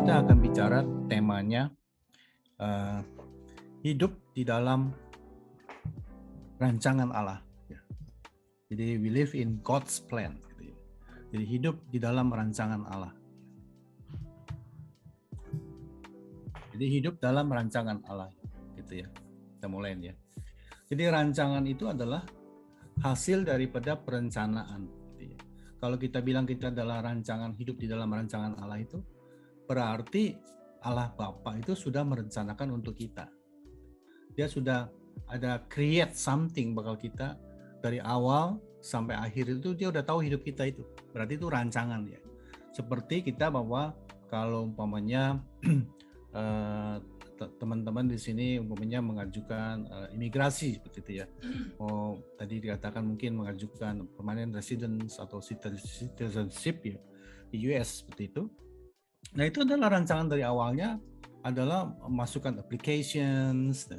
kita akan bicara temanya uh, hidup di dalam rancangan Allah. Jadi we live in God's plan. Jadi hidup di dalam rancangan Allah. Jadi hidup dalam rancangan Allah, gitu ya. Kita mulai ya. Jadi rancangan itu adalah hasil daripada perencanaan. Gitu ya. Kalau kita bilang kita adalah rancangan hidup di dalam rancangan Allah itu, berarti Allah Bapa itu sudah merencanakan untuk kita. Dia sudah ada create something bakal kita dari awal sampai akhir itu dia udah tahu hidup kita itu. Berarti itu rancangan ya. Seperti kita bahwa kalau umpamanya teman-teman di sini umpamanya mengajukan imigrasi seperti itu ya. Oh, tadi dikatakan mungkin mengajukan permanent residence atau citizenship ya di US seperti itu. Nah, itu adalah rancangan dari awalnya adalah masukkan applications,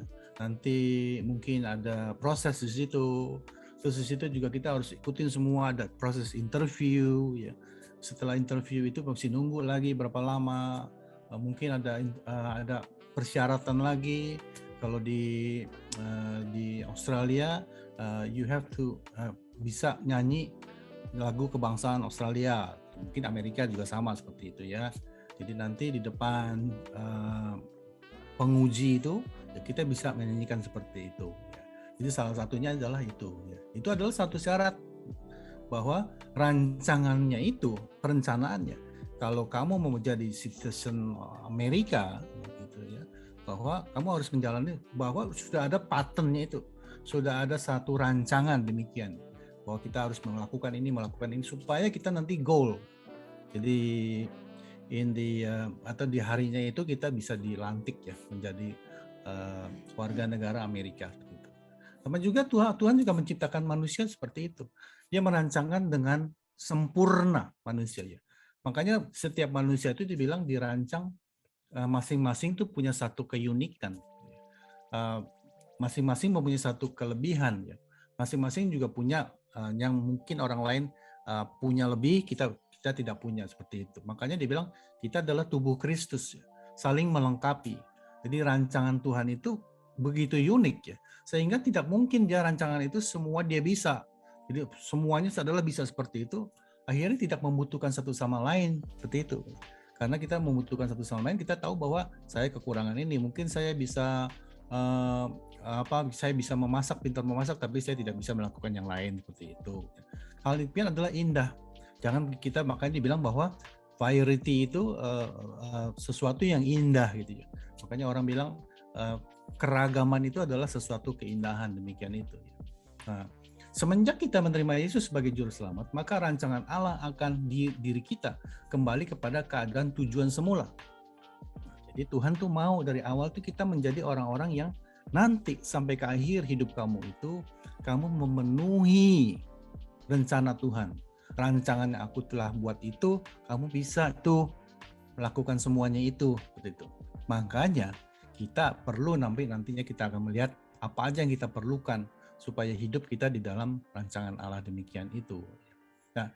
nanti mungkin ada proses di situ. Terus di situ juga kita harus ikutin semua, ada proses interview ya. Setelah interview itu mesti nunggu lagi berapa lama. Mungkin ada persyaratan lagi. Kalau di Australia you have to bisa nyanyi lagu kebangsaan Australia. Mungkin Amerika juga sama seperti itu ya. Jadi nanti di depan penguji itu ya kita bisa menyanyikan seperti itu. Jadi salah satunya adalah itu. Ya. Itu adalah satu syarat bahwa rancangannya itu, perencanaannya. Kalau kamu mau menjadi citizen Amerika, gitu ya, bahwa kamu harus menjalani bahwa sudah ada patternnya itu, sudah ada satu rancangan demikian. Bahwa kita harus melakukan ini supaya kita nanti goal. Jadi atau di harinya itu kita bisa dilantik ya menjadi warga negara Amerika. Sama juga Tuhan juga menciptakan manusia seperti itu. Dia merancangkan dengan sempurna manusia ya. Makanya setiap manusia itu dibilang dirancang masing-masing tuh punya satu keunikan. Masing-masing mempunyai satu kelebihan ya. Masing-masing juga punya yang mungkin orang lain punya lebih, kita tidak punya seperti itu. Makanya dibilang kita adalah tubuh Kristus ya, saling melengkapi. Jadi rancangan Tuhan itu begitu unik ya, sehingga tidak mungkin dia rancangan itu semua dia bisa. Jadi semuanya adalah bisa seperti itu. Akhirnya tidak membutuhkan satu sama lain seperti itu. Karena kita membutuhkan satu sama lain, kita tahu bahwa saya kekurangan ini, mungkin saya bisa saya bisa memasak, pintar memasak, tapi saya tidak bisa melakukan yang lain seperti itu. Hal itu adalah indah. Jangan kita makanya dibilang bahwa variety itu sesuatu yang indah gitu ya. Makanya orang bilang keragaman itu adalah sesuatu keindahan, demikian itu. Nah, semenjak kita menerima Yesus sebagai juru selamat, maka rancangan Allah akan diri kita kembali kepada keadaan tujuan semula. Jadi Tuhan tuh mau dari awal tuh kita menjadi orang-orang yang nanti sampai ke akhir hidup kamu itu kamu memenuhi rencana Tuhan. Rancangan yang aku telah buat itu, kamu bisa tuh melakukan semuanya itu, seperti itu. Makanya kita perlu nantinya kita akan melihat apa aja yang kita perlukan supaya hidup kita di dalam rancangan Allah demikian itu. Nah,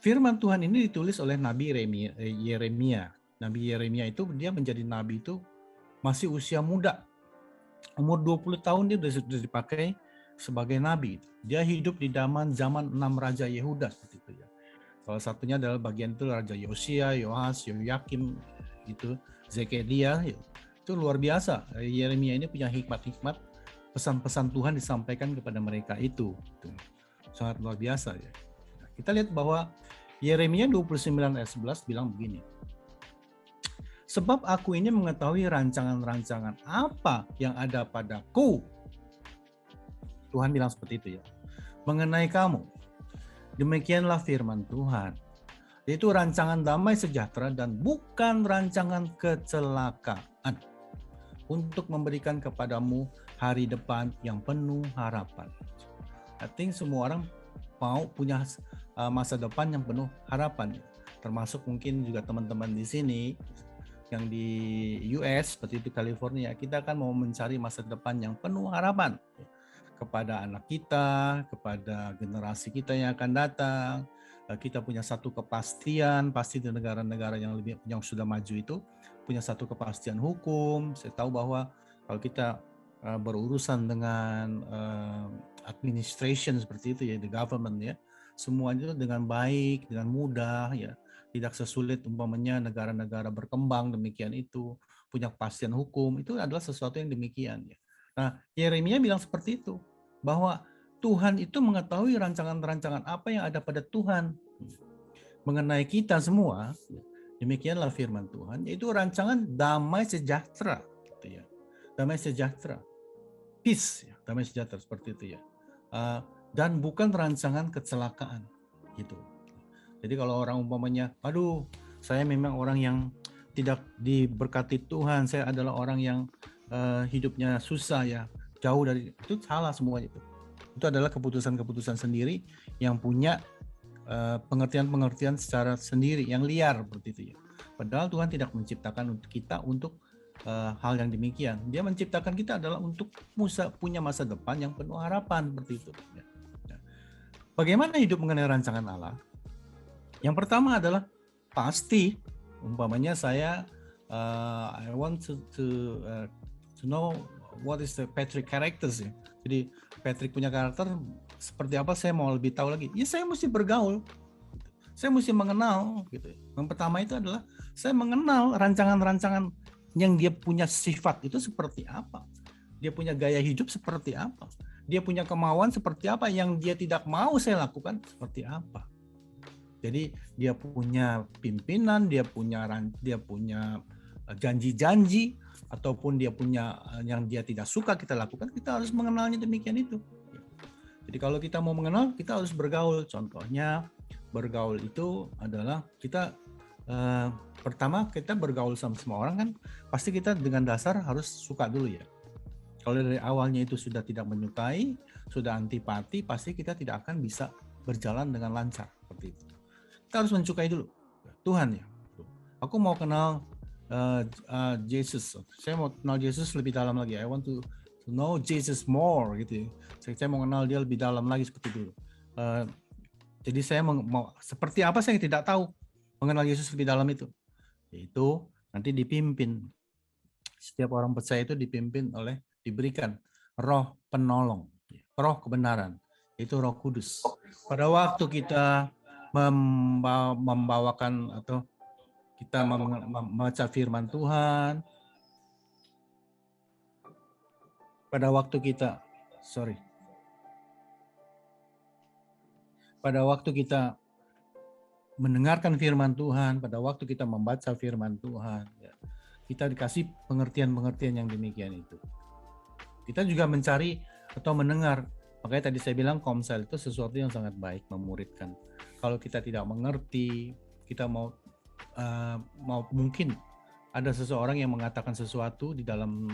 firman Tuhan ini ditulis oleh Nabi Yeremia. Nabi Yeremia itu dia menjadi nabi itu masih usia muda. Umur 20 tahun dia sudah dipakai sebagai nabi. Dia hidup di zaman 6 raja Yehuda seperti itu ya. Salah satunya adalah bagian itu Raja Yosia, Yoas, Yoyakim gitu, Zekeria ya. Itu luar biasa. Yeremia ini punya hikmat-hikmat, pesan-pesan Tuhan disampaikan kepada mereka itu. Sangat luar biasa ya. Nah, kita lihat bahwa Yeremia 29 ayat 11 bilang begini. Sebab aku ini mengetahui rancangan-rancangan apa yang ada padaku. Tuhan bilang seperti itu ya. Mengenai kamu. Demikianlah firman Tuhan. Yaitu rancangan damai sejahtera dan bukan rancangan kecelakaan. Untuk memberikan kepadamu hari depan yang penuh harapan. I think semua orang mau punya masa depan yang penuh harapan. Termasuk mungkin juga teman-teman di sini yang di US seperti itu California, kita akan mau mencari masa depan yang penuh harapan kepada anak kita, kepada generasi kita yang akan datang. kita punya satu kepastian, pasti di negara-negara yang sudah maju itu punya satu kepastian hukum. Saya tahu bahwa kalau kita berurusan dengan administration seperti itu ya, the government ya, semuanya dengan baik, dengan mudah ya, tidak sesulit umpamanya negara-negara berkembang demikian itu, punya kepastian hukum, itu adalah sesuatu yang demikian ya. Nah, Yeremia bilang seperti itu, bahwa Tuhan itu mengetahui rancangan-rancangan apa yang ada pada Tuhan mengenai kita semua. Demikianlah firman Tuhan, yaitu rancangan damai sejahtera, gitu ya. Damai sejahtera, peace, ya. Damai sejahtera seperti itu ya. Dan bukan rancangan kecelakaan, gitu. Jadi kalau orang umpamanya, aduh, saya memang orang yang tidak diberkati Tuhan, saya adalah orang yang hidupnya susah ya, jauh dari itu, salah semua itu. Itu adalah keputusan-keputusan sendiri yang punya pengertian-pengertian secara sendiri yang liar seperti itu ya. Padahal Tuhan tidak menciptakan kita untuk hal yang demikian. Dia menciptakan kita adalah untuk punya masa depan yang penuh harapan seperti itu. Ya. Bagaimana hidup mengenai rancangan Allah? Yang pertama adalah pasti, umpamanya saya I want to know what is the Patrick characters ya. Jadi Patrick punya karakter seperti apa, saya mau lebih tahu lagi. Ya saya mesti bergaul, saya mesti mengenal gitu. Yang pertama itu adalah saya mengenal rancangan-rancangan yang dia punya sifat itu seperti apa. Dia punya gaya hidup seperti apa. Dia punya kemauan seperti apa, yang dia tidak mau saya lakukan seperti apa. Jadi dia punya pimpinan, dia punya janji-janji, ataupun dia punya yang dia tidak suka kita lakukan, kita harus mengenalnya demikian itu. Jadi kalau kita mau mengenal, kita harus bergaul. Contohnya bergaul itu adalah kita pertama kita bergaul sama semua orang kan, pasti kita dengan dasar harus suka dulu ya. Kalau dari awalnya itu sudah tidak menyukai, sudah antipati, pasti kita tidak akan bisa berjalan dengan lancar seperti itu. Kita harus mensukai dulu Tuhan ya. Aku mau kenal Jesus. Saya mau kenal Yesus lebih dalam lagi. I want to know Jesus more gitu ya. Saya mau kenal dia lebih dalam lagi seperti itu. Jadi saya mau seperti apa saya tidak tahu, mengenal Yesus lebih dalam itu. Yaitu nanti dipimpin. Setiap orang percaya itu diberikan roh penolong, roh kebenaran, yaitu Roh Kudus. Pada waktu kita membawakan atau kita membaca firman Tuhan, pada waktu kita mendengarkan firman Tuhan, pada waktu kita membaca firman Tuhan, ya, kita dikasih pengertian-pengertian yang demikian itu. Kita juga mencari atau mendengar. Makanya tadi saya bilang komsel itu sesuatu yang sangat baik, memuridkan. Kalau kita tidak mengerti, kita mau mungkin ada seseorang yang mengatakan sesuatu di dalam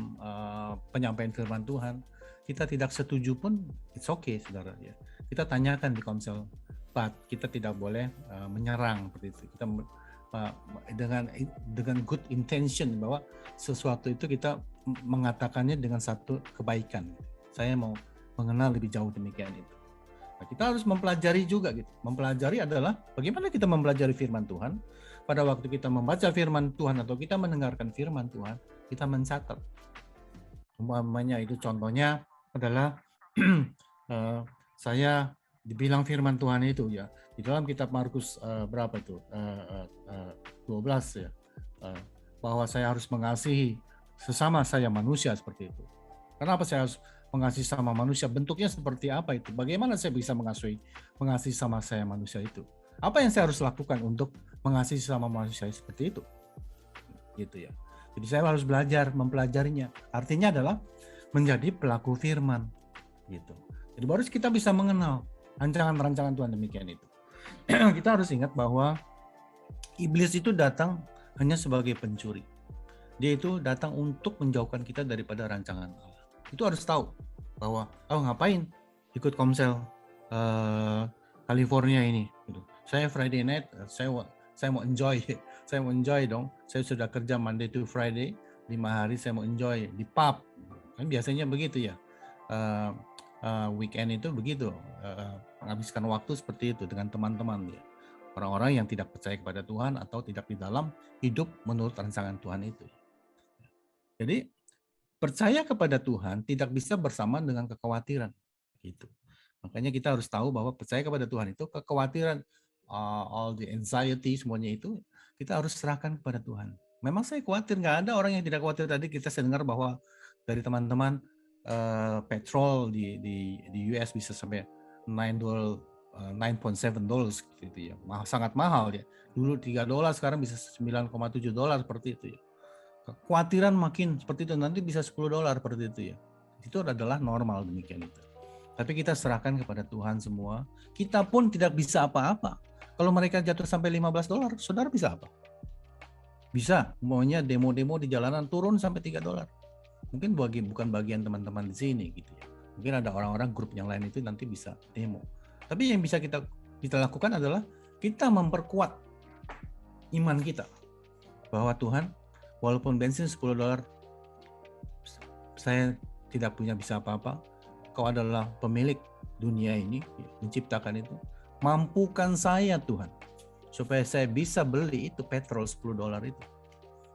penyampaian firman Tuhan, kita tidak setuju pun, it's okay, saudara ya. Kita tanyakan di komsel, kita tidak boleh menyerang seperti itu. Kita dengan good intention bahwa sesuatu itu kita mengatakannya dengan satu kebaikan. Saya mau mengenal lebih jauh demikian itu. Nah, kita harus mempelajari juga gitu. Mempelajari adalah bagaimana kita mempelajari firman Tuhan. Pada waktu kita membaca firman Tuhan atau kita mendengarkan firman Tuhan, kita mencatat. Umpamanya itu contohnya adalah saya dibilang firman Tuhan itu ya di dalam kitab Markus berapa itu 12 ya, bahwa saya harus mengasihi sesama saya manusia seperti itu. Kenapa saya harus mengasihi sama manusia? Bentuknya seperti apa itu? Bagaimana saya bisa mengasihi sama saya manusia itu? Apa yang saya harus lakukan untuk mengasihi sama manusia seperti itu? Gitu ya. Jadi saya harus belajar mempelajarinya. Artinya adalah menjadi pelaku firman gitu. Jadi baru kita bisa mengenal rancangan-rancangan Tuhan demikian itu. Kita harus ingat bahwa iblis itu datang hanya sebagai pencuri. Dia itu datang untuk menjauhkan kita daripada rancangan Allah. Itu harus tahu bahwa ngapain ikut komsel California ini gitu. Saya Friday night saya mau enjoy. Saya mau enjoy dong. Saya sudah kerja Monday to Friday 5 hari, saya mau enjoy di pub. Kan biasanya begitu ya. Weekend itu begitu, menghabiskan waktu seperti itu dengan teman-teman ya. orang-orang yang tidak percaya kepada Tuhan atau tidak di dalam hidup menurut rancangan Tuhan itu. Jadi percaya kepada Tuhan tidak bisa bersamaan dengan kekhawatiran, gitu. Makanya kita harus tahu bahwa percaya kepada Tuhan itu kekhawatiran, all the anxiety semuanya itu kita harus serahkan kepada Tuhan. Memang saya khawatir, nggak ada orang yang tidak khawatir. Tadi kita dengar bahwa dari teman-teman petrol di US bisa sampai $9.7 gitu ya, sangat mahal ya. Dulu $3 sekarang bisa $9.7 seperti itu ya. Kekhawatiran makin seperti itu, nanti bisa $10 seperti itu ya. Itu adalah normal demikian itu. Tapi kita serahkan kepada Tuhan semua. Kita pun tidak bisa apa-apa. Kalau mereka jatuh sampai $15, saudara bisa apa? Bisa, maunya demo-demo di jalanan turun sampai $3. Mungkin bukan bagian teman-teman di sini gitu ya. Mungkin ada orang-orang grup yang lain itu nanti bisa demo. Tapi yang bisa kita lakukan adalah kita memperkuat iman kita. Bahwa Tuhan, walaupun bensin $10, saya tidak punya bisa apa-apa. Kau adalah pemilik dunia ini, menciptakan itu. Mampukan saya Tuhan, supaya saya bisa beli itu petrol $10 itu.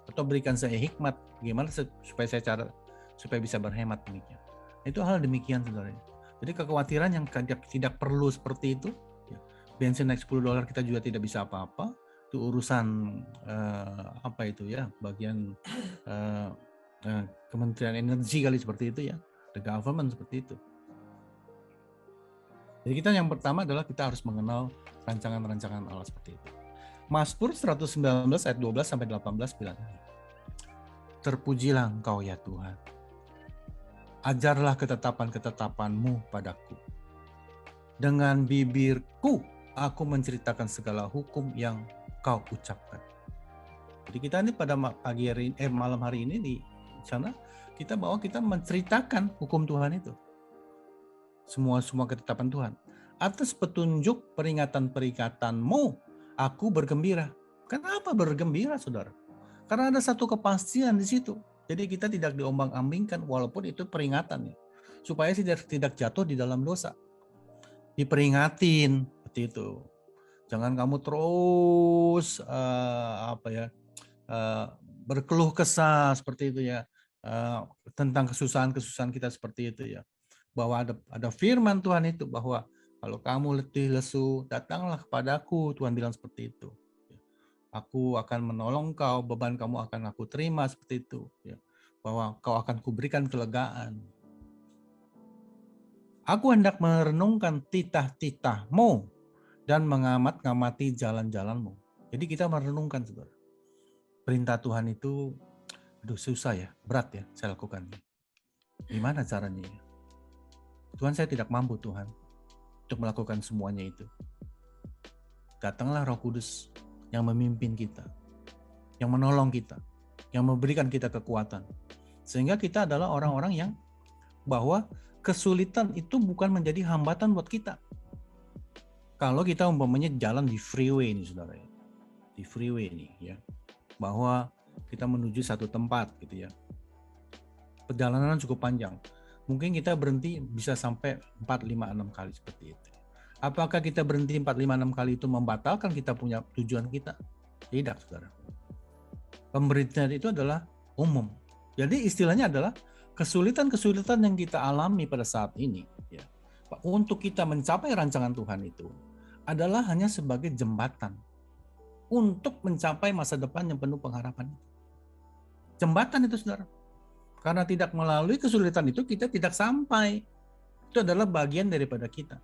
Atau berikan saya hikmat, gimana supaya bisa berhemat demikian. Itu hal demikian saudara. Jadi kekhawatiran yang tidak perlu seperti itu, bensin naik $10 kita juga tidak bisa apa-apa. Itu urusan apa itu ya, bagian Kementerian Energi kali seperti itu ya, the government seperti itu. Jadi kita yang pertama adalah kita harus mengenal rancangan-rancangan Allah seperti itu. Mazmur 119 ayat 12 sampai 18 bilang, terpujilah Engkau ya Tuhan. Ajarlah ketetapan-ketetapan-Mu padaku. Dengan bibirku aku menceritakan segala hukum yang Kau ucapkan. Jadi kita ini pada malam hari ini di sana kita menceritakan hukum Tuhan itu. Semua ketetapan Tuhan. Atas petunjuk peringatan-peringatanmu, aku bergembira. Kenapa bergembira, saudara? Karena ada satu kepastian di situ. Jadi kita tidak diombang-ambingkan walaupun itu peringatan ya. Supaya tidak jatuh di dalam dosa. Diperingatin seperti itu. Jangan kamu terus berkeluh kesah seperti itu ya. Tentang kesusahan-kesusahan kita seperti itu ya. Bahwa ada firman Tuhan itu bahwa kalau kamu letih lesu, datanglah kepadaku, Tuhan bilang seperti itu. Aku akan menolong kau, beban kamu akan aku terima seperti itu. Bahwa kau akan kuberikan kelegaan. Aku hendak merenungkan titah-titahmu dan mengamati jalan-jalanmu. Jadi kita merenungkan saudara. Perintah Tuhan itu, susah ya, berat ya saya lakukan. Gimana caranya ya? Tuhan, saya tidak mampu Tuhan untuk melakukan semuanya itu. Datanglah Roh Kudus yang memimpin kita, yang menolong kita, yang memberikan kita kekuatan. Sehingga kita adalah orang-orang yang bahwa kesulitan itu bukan menjadi hambatan buat kita. Kalau kita umpamanya jalan di freeway ini saudara ya. Di freeway ini ya. Bahwa kita menuju satu tempat gitu ya. Perjalanan cukup panjang. Mungkin kita berhenti bisa sampai 4, 5, 6 kali seperti itu. Apakah kita berhenti 4, 5, 6 kali itu membatalkan kita punya tujuan kita? Tidak, saudara. Pemberitaan itu adalah umum. Jadi istilahnya adalah kesulitan-kesulitan yang kita alami pada saat ini, ya, untuk kita mencapai rancangan Tuhan itu adalah hanya sebagai jembatan untuk mencapai masa depan yang penuh pengharapan. Jembatan itu, saudara. Karena tidak melalui kesulitan itu kita tidak sampai. Itu adalah bagian daripada kita.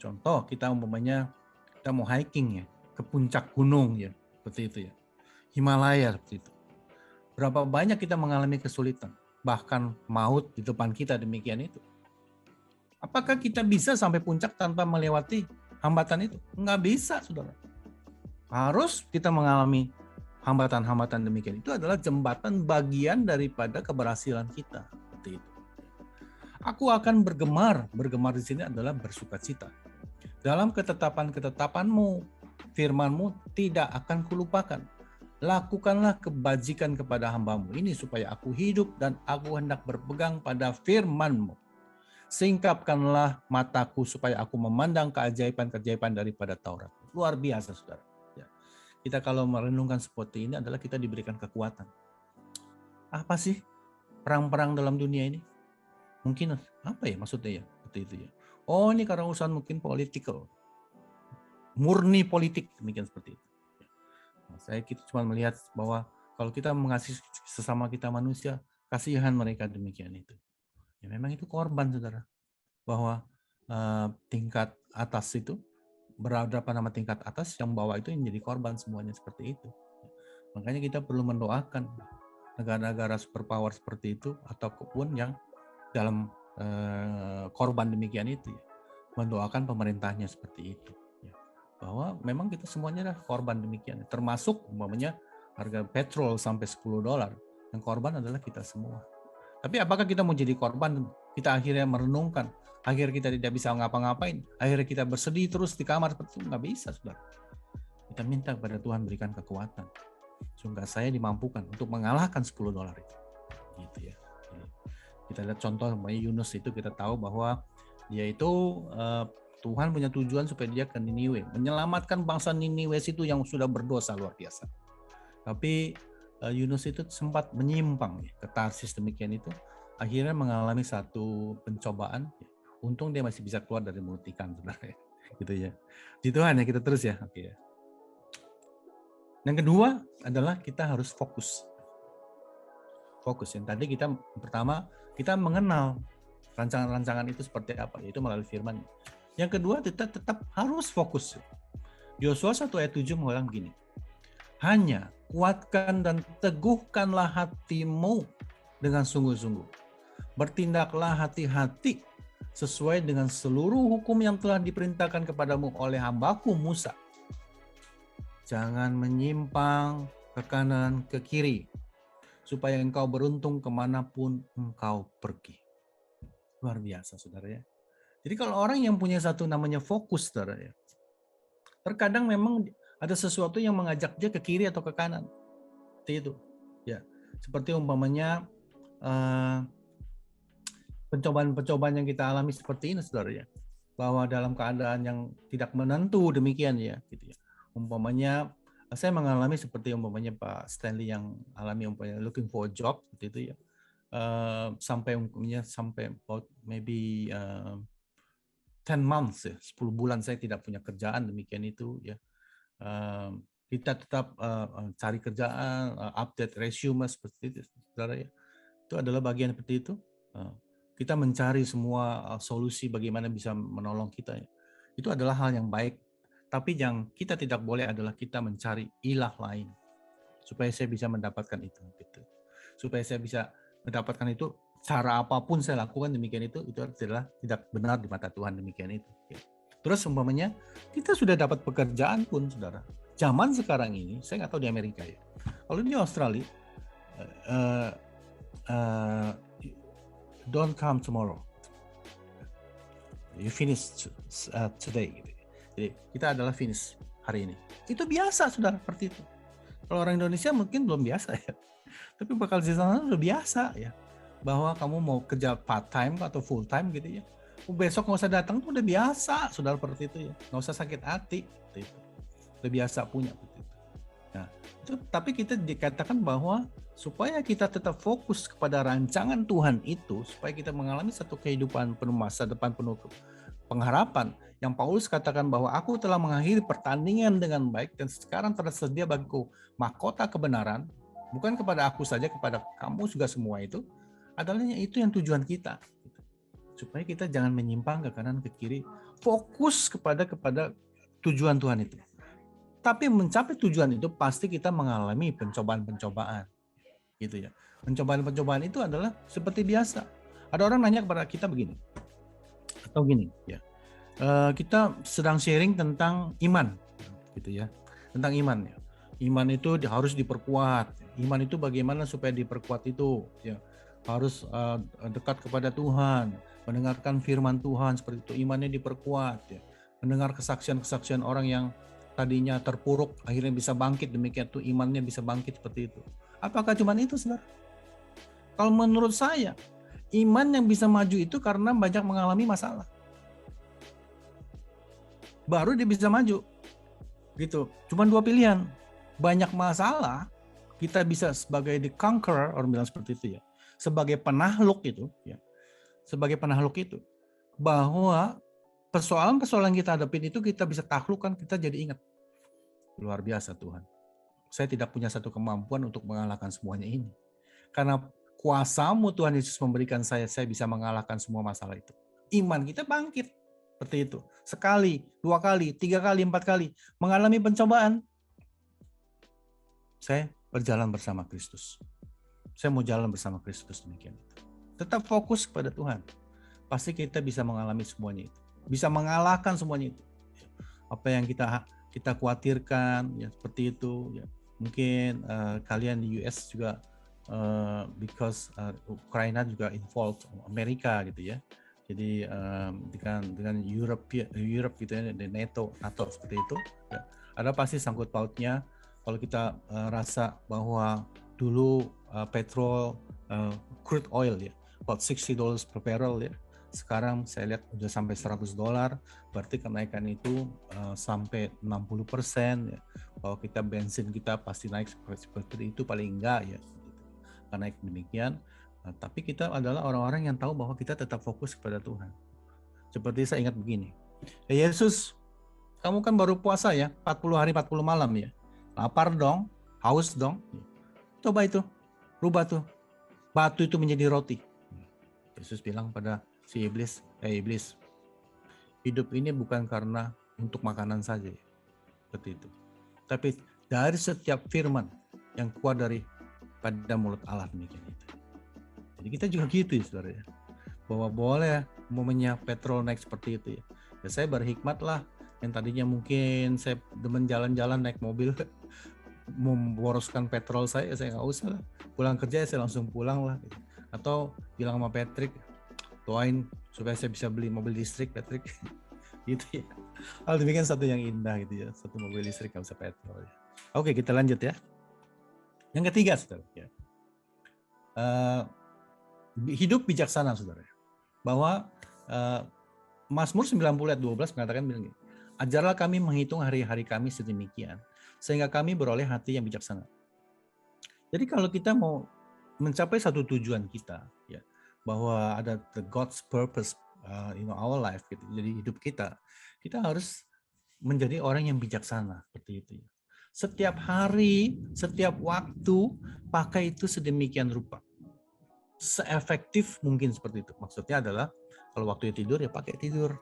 Contoh kita umpamanya kita mau hiking ya ke puncak gunung ya seperti itu ya. Himalaya seperti itu. Berapa banyak kita mengalami kesulitan, bahkan maut di depan kita demikian itu. Apakah kita bisa sampai puncak tanpa melewati hambatan itu? Enggak bisa, saudara. Harus kita mengalami hambatan-hambatan demikian. Itu adalah jembatan bagian daripada keberhasilan kita. Seperti itu. Aku akan bergemar. Bergemar di sini adalah bersukacita. Dalam ketetapan-ketetapanmu, firmanmu tidak akan kulupakan. Lakukanlah kebajikan kepada hambamu ini supaya aku hidup dan aku hendak berpegang pada firmanmu. Singkapkanlah mataku supaya aku memandang keajaiban-keajaiban daripada Taurat. Luar biasa, saudara. Ya. Kita kalau merenungkan seperti ini adalah kita diberikan kekuatan. Apa sih perang-perang dalam dunia ini? Mungkin apa ya maksudnya ya? Seperti itu ya. Oh, ini karena urusan mungkin political. Murni politik, demikian seperti itu. Kita cuma melihat bahwa kalau kita mengasihi sesama kita manusia, kasihan mereka demikian itu. Ya memang itu korban, saudara. Bahwa tingkat atas itu berhadapan sama tingkat atas, yang bawah itu yang jadi korban semuanya seperti itu. Makanya kita perlu mendoakan negara-negara superpower seperti itu ataupun yang dalam korban demikian itu ya. Mendoakan pemerintahnya seperti itu ya. Bahwa memang kita semuanya adalah korban demikian, termasuk umpamanya harga petrol sampai $10, yang korban adalah kita semua. Tapi apakah kita mau jadi korban? Kita akhirnya merenungkan, akhirnya kita tidak bisa ngapa-ngapain, akhirnya kita bersedih terus di kamar, seperti itu nggak bisa, saudara. Kita minta kepada Tuhan berikan kekuatan, sehingga saya dimampukan untuk mengalahkan $10 itu, gitu ya. Kita lihat contoh Yunus itu, kita tahu bahwa dia itu Tuhan punya tujuan supaya dia ke Niniwe, menyelamatkan bangsa Niniwe itu yang sudah berdosa luar biasa. Tapi Yunus itu sempat menyimpang ke Tarsis demikian itu, akhirnya mengalami satu pencobaan. Untung dia masih bisa keluar dari mulut ikan sebenarnya, gitu ya. Di Tuhan ya, kita terus ya. Oke. Yang kedua adalah kita harus fokus. Fokus yang tadi kita pertama kita mengenal rancangan-rancangan itu seperti apa, yaitu melalui firman. Yang kedua kita tetap harus fokus. Yosua 1 ayat 7 mengatakan begini. Hanya kuatkan dan teguhkanlah hatimu dengan sungguh-sungguh. Bertindaklah hati-hati sesuai dengan seluruh hukum yang telah diperintahkan kepadamu oleh hambaku Musa. Jangan menyimpang ke kanan, ke kiri, supaya engkau beruntung kemanapun engkau pergi. Luar biasa, saudara ya. Jadi kalau orang yang punya satu namanya fokus, saudara ya, terkadang memang ada sesuatu yang mengajak dia ke kiri atau ke kanan. Seperti itu. Ya, seperti umpamanya pencobaan-pencobaan yang kita alami seperti ini, saudara ya, bahwa dalam keadaan yang tidak menentu demikian ya, gitu ya. Umpamanya saya mengalami seperti umpamanya Pak Stanley yang alami umpamanya looking for a job seperti itu ya. Sampai umpamanya sampai about maybe 10 months ya, 10 bulan saya tidak punya kerjaan demikian itu ya. Kita tetap cari kerjaan, update resume seperti itu, saudara ya. Itu adalah bagian seperti itu. Kita mencari semua solusi bagaimana bisa menolong kita ya. Itu adalah hal yang baik. Tapi yang kita tidak boleh adalah kita mencari ilah lain supaya saya bisa mendapatkan itu. Gitu. Supaya saya bisa mendapatkan itu, cara apapun saya lakukan demikian itu adalah tidak benar di mata Tuhan demikian itu. Terus umpamanya kita sudah dapat pekerjaan pun, saudara. Zaman sekarang ini, saya nggak tahu di Amerika ya. Kalau di Australia, don't come tomorrow. You finish today. Gitu. Jadi kita adalah finish hari ini. Itu biasa, saudara, seperti itu. Kalau orang Indonesia mungkin belum biasa ya. Tapi bakal di sana udah biasa ya. Bahwa kamu mau kerja part time atau full time gitu ya. Besok nggak usah datang tuh udah biasa, saudara, seperti itu ya. Nggak usah sakit hati. Gitu. Udah biasa punya. Gitu. Nah, itu, tapi kita dikatakan bahwa supaya kita tetap fokus kepada rancangan Tuhan itu, supaya kita mengalami satu kehidupan penuh masa depan, penuh pengharapan. Yang Paulus katakan bahwa aku telah mengakhiri pertandingan dengan baik dan sekarang tersedia bagiku mahkota kebenaran, bukan kepada aku saja, kepada kamu juga semua itu, adalah itu yang tujuan kita. Supaya kita jangan menyimpang ke kanan ke kiri, fokus kepada tujuan Tuhan itu. Tapi mencapai tujuan itu pasti kita mengalami pencobaan-pencobaan. Gitu ya. Pencobaan-pencobaan itu adalah seperti biasa. Ada orang nanya kepada kita begini. Atau gini, ya. Kita sedang sharing tentang iman, gitu ya. Tentang iman ya. Iman itu harus diperkuat. Iman itu bagaimana supaya diperkuat itu, ya. Harus dekat kepada Tuhan, mendengarkan firman Tuhan seperti itu, imannya diperkuat ya. Mendengar kesaksian-kesaksian orang yang tadinya terpuruk akhirnya bisa bangkit, demikian tuh imannya bisa bangkit seperti itu. Apakah cuma itu, saudara? Kalau menurut saya, Iman yang bisa maju itu karena banyak mengalami masalah. Baru dia bisa maju. Gitu. Cuma dua pilihan. Banyak masalah, kita bisa sebagai the conqueror, orang bilang seperti itu ya. Sebagai penakluk itu, ya. Sebagai penakluk itu. Bahwa persoalan-persoalan yang kita hadapin itu kita bisa taklukkan, kita jadi ingat. Luar biasa Tuhan. Saya tidak punya satu kemampuan untuk mengalahkan semuanya ini. Karena kuasa-Mu Tuhan Yesus memberikan saya bisa mengalahkan semua masalah itu. Iman kita bangkit. Seperti itu. Sekali, dua kali, tiga kali, empat kali. Mengalami pencobaan. Saya berjalan bersama Kristus. Saya mau jalan bersama Kristus demikian. Tetap fokus kepada Tuhan. Pasti kita bisa mengalami semuanya itu. Bisa mengalahkan semuanya itu. Apa yang kita khawatirkan, ya seperti itu. Ya. Mungkin kalian di US juga because Ukraina juga involved Amerika gitu ya. Jadi dengan Europe gitu ya, NATO seperti itu. Ya. Ada pasti sangkut pautnya kalau kita rasa bahwa dulu petrol crude oil ya about $60 per barrel ya. Sekarang saya lihat udah sampai $100, berarti kenaikan itu sampai 60% ya. Kalau kita bensin kita pasti naik seperti itu paling enggak ya. Karena naik demikian, tapi kita adalah orang-orang yang tahu bahwa kita tetap fokus kepada Tuhan. Seperti saya ingat begini, Yesus, kamu kan baru puasa ya, 40 hari 40 malam ya. Lapar dong, haus dong. Coba itu, rubah tuh. Batu itu menjadi roti. Yesus bilang pada si iblis, iblis, hidup ini bukan karena untuk makanan saja, seperti itu. Tapi dari setiap firman yang keluar dari pada mulut Allah demikian itu. Jadi kita juga gitu ya saudara ya. Bahwa boleh momennya petrol naik seperti itu ya. Ya saya berhikmat lah. Yang tadinya mungkin saya demen jalan-jalan naik mobil, memboroskan petrol saya nggak usah lah. Pulang kerja saya langsung pulang lah. Gitu. Atau bilang sama Patrick, doain supaya saya bisa beli mobil listrik Patrick. Gitu ya. Hal demikian satu yang indah gitu ya. Satu mobil listrik nggak usah petrol ya. Oke kita lanjut ya. Yang ketiga saudara ya. Hidup bijaksana saudara. Bahwa Mazmur 90 ayat 12 mengatakan begini, ajarlah kami menghitung hari-hari kami sedemikian sehingga kami beroleh hati yang bijaksana. Jadi kalau kita mau mencapai satu tujuan kita ya, bahwa ada the God's purpose in our life gitu. Jadi hidup kita harus menjadi orang yang bijaksana seperti itu ya. Setiap hari, setiap waktu pakai itu sedemikian rupa. Seefektif mungkin seperti itu. Maksudnya adalah kalau waktunya tidur ya pakai tidur.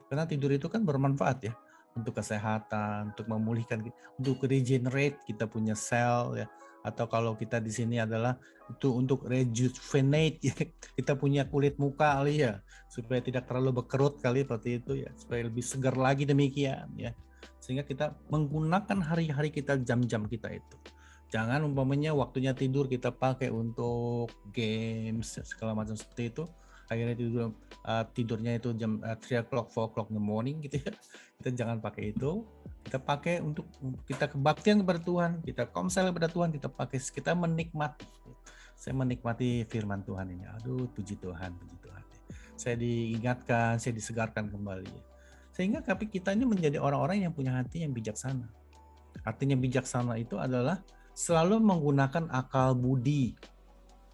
Karena tidur itu kan bermanfaat ya untuk kesehatan, untuk memulihkan, untuk regenerate kita punya sel ya. Atau kalau kita di sini adalah itu untuk rejuvenate ya. Kita punya kulit muka kali ya supaya tidak terlalu berkerut kali seperti itu ya, supaya lebih segar lagi demikian ya. Sehingga kita menggunakan hari-hari kita, jam-jam kita itu. Jangan umpamanya waktunya tidur kita pakai untuk games segala macam seperti itu. Akhirnya tidurnya itu jam 3 o'clock, 4 o'clock in the morning gitu ya. Kita jangan pakai itu. Kita pakai untuk kita kebaktian kepada Tuhan, kita komsel kepada Tuhan, kita menikmati. Saya menikmati firman Tuhan ini. Aduh, puji Tuhan, puji Tuhan. Saya diingatkan, saya disegarkan kembali. Sehingga kita ini menjadi orang-orang yang punya hati yang bijaksana. Artinya bijaksana itu adalah selalu menggunakan akal budi,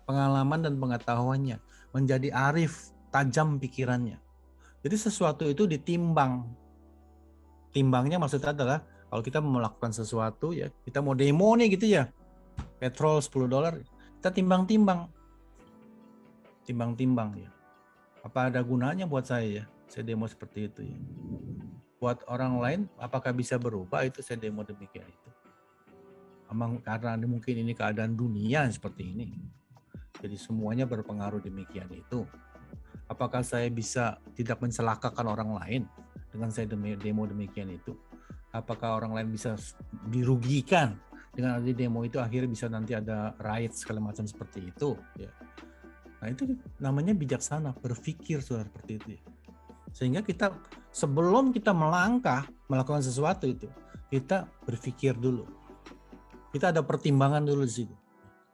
pengalaman dan pengetahuannya, menjadi arif, tajam pikirannya. Jadi sesuatu itu ditimbang. Timbangnya maksudnya adalah kalau kita melakukan sesuatu ya, kita mau demo nih gitu ya, petrol $10, kita timbang-timbang. Timbang-timbang ya. Apa ada gunanya buat saya ya? Saya demo seperti itu ya. Buat orang lain apakah bisa berubah itu saya demo demikian itu. Emang karena mungkin ini keadaan dunia seperti ini. Jadi semuanya berpengaruh demikian itu. Apakah saya bisa tidak mencelakakan orang lain dengan saya demo demikian itu? Apakah orang lain bisa dirugikan dengan ada demo itu, akhirnya bisa nanti ada riot segala macam seperti itu ya. Nah itu namanya bijaksana, berpikir seperti itu ya. Sehingga kita sebelum kita melangkah melakukan sesuatu itu, kita berpikir dulu. Kita ada pertimbangan dulu di situ.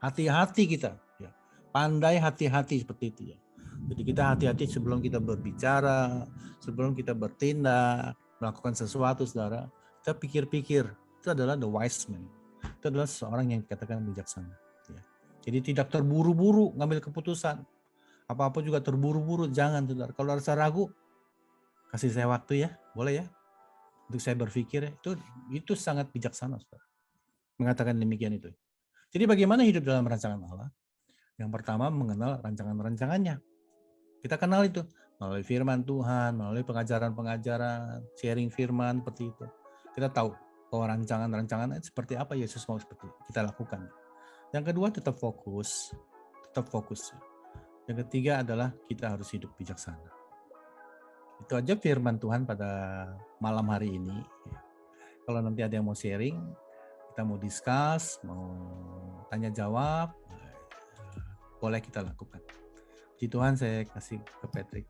Hati-hati kita ya. Pandai hati-hati seperti itu ya. Jadi kita hati-hati sebelum kita berbicara, sebelum kita bertindak, melakukan sesuatu, saudara. Kita pikir-pikir. Itu adalah the wise man. Itu adalah seorang yang dikatakan bijaksana. Ya. Jadi tidak terburu-buru ngambil keputusan. Apa-apa juga terburu-buru, jangan, saudara. Kalau rasa ragu, kasih saya waktu ya, boleh ya, untuk saya berpikir ya. Itu sangat bijaksana, saudara. Mengatakan demikian itu. Jadi bagaimana hidup dalam rancangan Allah? Yang pertama mengenal rancangan-rancangannya. Kita kenal itu melalui firman Tuhan, melalui pengajaran-pengajaran, sharing firman seperti itu. Kita tahu bahwa rancangan-rancangan seperti apa Yesus mau seperti itu. Kita lakukan. Yang kedua tetap fokus, tetap fokus. Yang ketiga adalah kita harus hidup bijaksana. Itu aja firman Tuhan pada malam hari ini. Kalau nanti ada yang mau sharing, kita mau discuss, mau tanya jawab, boleh kita lakukan. Puji Tuhan, saya kasih ke Patrick.